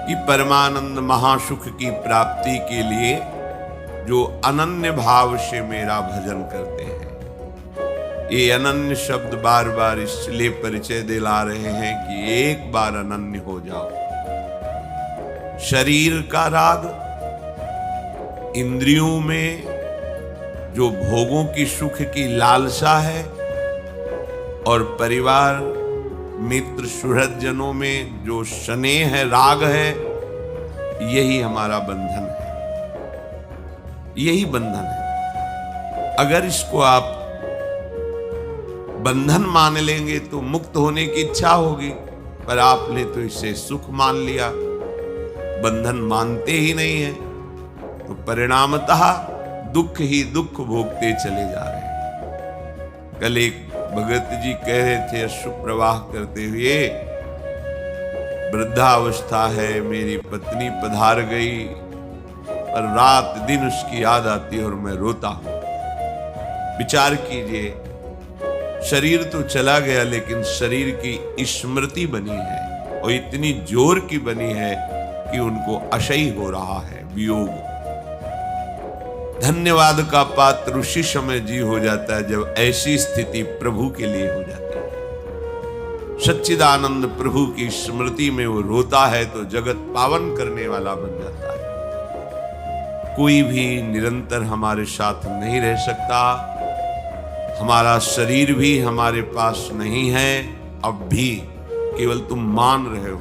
कि परमानंद महासुख की प्राप्ति के लिए जो अनन्य भाव से मेरा भजन करते हैं। ये अनन्य शब्द बार बार इसलिए परिचय दिला रहे हैं कि एक बार अनन्य हो जाओ। शरीर का राग, इंद्रियों में जो भोगों की सुख की लालसा है, और परिवार मित्र सुहृदजनों में जो स्नेह है, राग है, यही हमारा बंधन है। यही बंधन है। अगर इसको आप बंधन मान लेंगे तो मुक्त होने की इच्छा होगी, पर आपने तो इसे सुख मान लिया, बंधन मानते ही नहीं है, तो परिणामतः दुख ही दुख भोगते चले जा रहे हैं। कल एक भगत जी कह रहे थे अश्रु प्रवाह करते हुए, वृद्धावस्था है, मेरी पत्नी पधार गई, पर रात दिन उसकी याद आती है और मैं रोता हूं। विचार कीजिए, शरीर तो चला गया, लेकिन शरीर की स्मृति बनी है, और इतनी जोर की बनी है कि उनको असह्य हो रहा है वियोग। धन्यवाद का पात्र उसी समय जी हो जाता है जब ऐसी स्थिति प्रभु के लिए हो जाती है। सच्चिदानंद प्रभु की स्मृति में वो रोता है तो जगत पावन करने वाला बन जाता है। कोई भी निरंतर हमारे साथ नहीं रह सकता। हमारा शरीर भी हमारे पास नहीं है अब भी, केवल तुम मान रहे हो।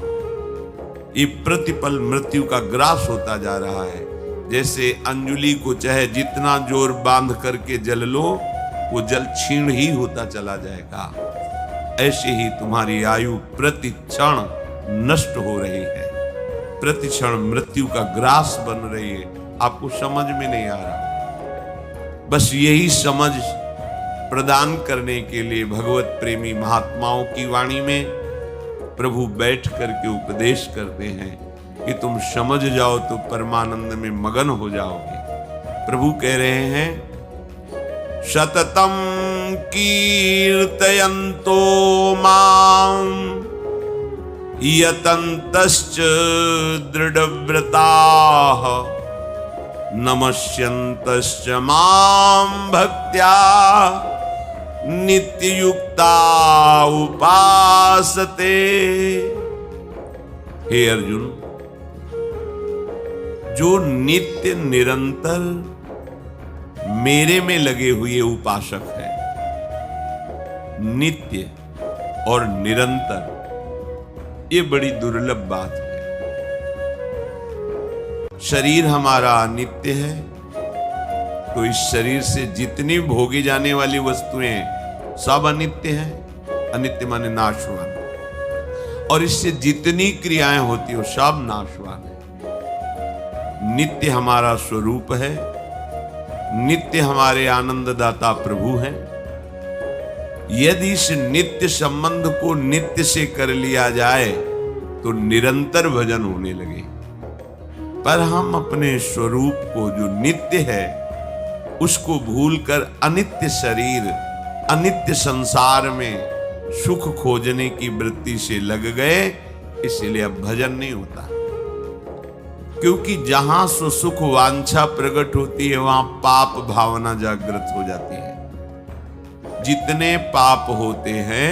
ये प्रतिपल मृत्यु का ग्रास होता जा रहा है। जैसे अंजुली को चाहे जितना जोर बांध करके जल लो, वो जल क्षीण ही होता चला जाएगा। ऐसे ही तुम्हारी आयु प्रति क्षण नष्ट हो रही है, प्रति क्षण मृत्यु का ग्रास बन रही है। आपको समझ में नहीं आ रहा। बस यही समझ प्रदान करने के लिए भगवत प्रेमी महात्माओं की वाणी में प्रभु बैठ करके उपदेश करते हैं कि तुम समझ जाओ तो परमानंद में मगन हो जाओगे। प्रभु कह रहे हैं, सततम कीर्तयन्तो मां यतन्तश्च दृढ़व्रताः नमस्यन्तश्च मां भक्त्या नित्ययुक्ता उपासते। हे अर्जुन, जो नित्य निरंतर मेरे में लगे हुए उपासक है, नित्य और निरंतर, ये बड़ी दुर्लभ बात है। शरीर हमारा अनित्य है, तो इस शरीर से जितनी भोगी जाने वाली वस्तुएं सब अनित्य हैं। अनित्य माने नाशवान, और इससे जितनी क्रियाएं होती हो सब नाशवान है। नित्य हमारा स्वरूप है, नित्य हमारे आनंददाता प्रभु हैं। यदि इस नित्य संबंध को नित्य से कर लिया जाए तो निरंतर भजन होने लगे। पर हम अपने स्वरूप को जो नित्य है उसको भूलकर अनित्य शरीर, अनित्य संसार में सुख खोजने की वृत्ति से लग गए, इसलिए अब भजन नहीं होता। क्योंकि जहां सुख वांछा प्रकट होती है वहां पाप भावना जागृत हो जाती है। जितने पाप होते हैं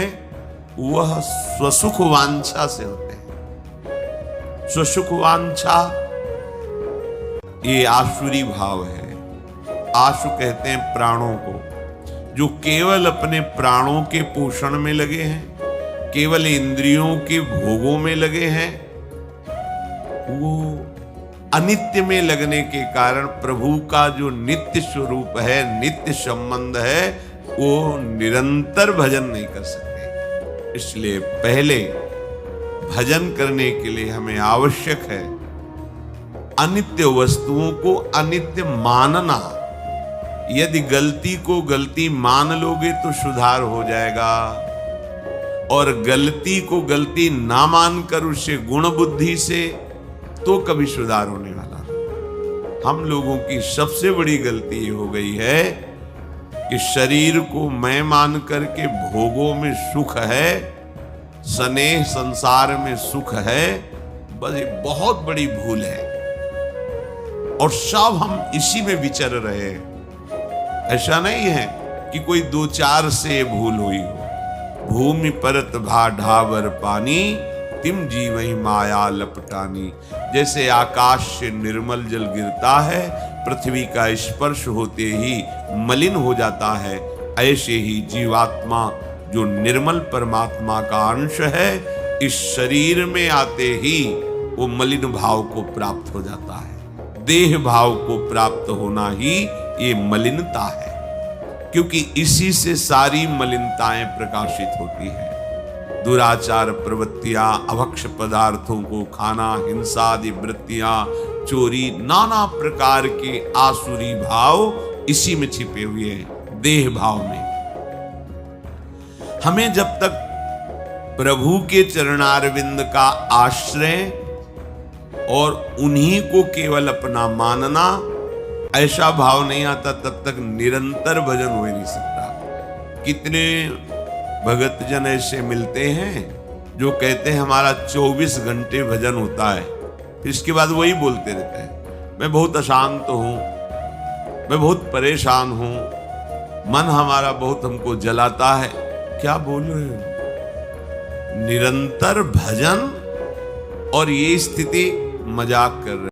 वह स्वसुख वांछा से होते हैं। स्वसुख वांछा ये आसुरी भाव है। आशु कहते हैं प्राणों को, जो केवल अपने प्राणों के पोषण में लगे हैं, केवल इंद्रियों के भोगों में लगे हैं। वो अनित्य में लगने के कारण प्रभु का जो नित्य स्वरूप है, नित्य संबंध है, वो निरंतर भजन नहीं कर सकते। इसलिए पहले भजन करने के लिए हमें आवश्यक है अनित्य वस्तुओं को अनित्य मानना। यदि गलती को गलती मान लोगे तो सुधार हो जाएगा, और गलती को गलती ना मानकर उसे गुण बुद्धि से तो कभी सुधार होने वाला। हम लोगों की सबसे बड़ी गलती ये हो गई है कि शरीर को मैं मान करके भोगों में सुख है, स्नेह संसार में सुख है, बस ये बहुत बड़ी भूल है और सब हम इसी में विचर रहे हैं। ऐसा नहीं है कि कोई 2-4 से भूल हुई हो। भूमि परत भा ढावर पानी, तिम जीवहि माया लपटानी। जैसे आकाश से निर्मल जल गिरता है, पृथ्वी का स्पर्श होते ही मलिन हो जाता है, ऐसे ही जीवात्मा जो निर्मल परमात्मा का अंश है, इस शरीर में आते ही वो मलिन भाव को प्राप्त हो जाता है। देह भाव को प्राप्त होना ही ये मलिनता है, क्योंकि इसी से सारी मलिनताएं प्रकाशित होती है। दुराचार प्रवृत्तियां, अभक्ष पदार्थों को खाना, हिंसा आदि वृत्तियां, चोरी, नाना प्रकार के आसुरी भाव इसी में छिपे हुए हैं, देह भाव में। हमें जब तक प्रभु के चरणारविंद का आश्रय और उन्हीं को केवल अपना मानना, ऐसा भाव नहीं आता, तब तक निरंतर भजन हो ही नहीं सकता। कितने भगत जन ऐसे मिलते हैं जो कहते हैं हमारा 24 घंटे भजन होता है, फिर इसके बाद वही बोलते रहते हैं, मैं बहुत अशांत हूं, मैं बहुत परेशान हूं, मन हमारा बहुत हमको जलाता है। क्या बोल रहे हो? निरंतर भजन और ये स्थिति मजाक कर रहे